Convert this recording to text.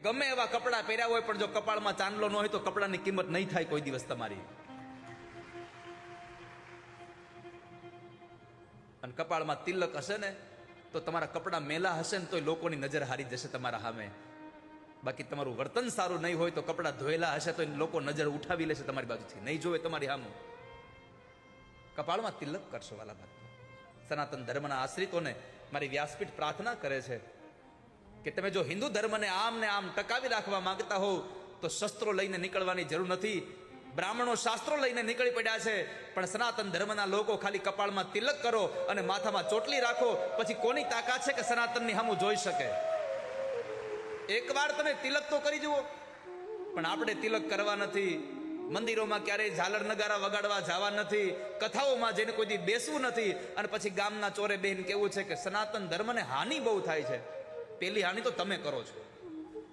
ગમે એવા કપડાં પહેર્યા હોય પણ જો કપાળમાં ચાંદલો ન હોય તો કપડાની કિંમત નહીં થાય કોઈ દિવસ તમારી. અને કપાળમાં તિલક હશે ને તો તમારા કપડાં મેલા હશે ને તો લોકોની નજર હારી જશે તમારા સામે. બાકી તમારું વર્તન સારું નહીં હોય તો કપડાં ધોયેલા હશે તો લોકો નજર ઉઠાવી લેશે તમારી બાજુથી, નહીં જોવે તમારી સામે. કપાળમાં તિલક કરશો વાલા ભક્તો. સનાતન ધર્મના આશ્રિતોને મારી વ્યાસપીઠ પ્રાર્થના કરે છે કે તમે જો હિન્દુ ધર્મને આમ ને આમ ટકાવી રાખવા માંગતા હો તો શસ્ત્રો લઈને નીકળવાની જરૂર નથી. બ્રાહ્મણો શાસ્ત્રો લઈને નીકળી પડ્યા છે, પણ સનાતન ધર્મના લોકો ખાલી કપાળમાં તિલક કરો અને માથામાં ચોટલી રાખો, પછી કોની તાકાત છે કે સનાતનની સામું જોઈ શકે? એકવાર તમે તિલક તો કરી જુઓ. પણ આપણે તિલક કરવા નથી, મંદિરોમાં ક્યારેય ઝાલર નગારા વગાડવા જવા નથી, કથાઓમાં જઈને કોઈ દી બેસવું નથી, અને પછી ગામના ચોરે બેહીને કેવું છે કે સનાતન ધર્મને હાનિ બહુ થાય છે. પેલી હાનિ તો તમે કરો છો.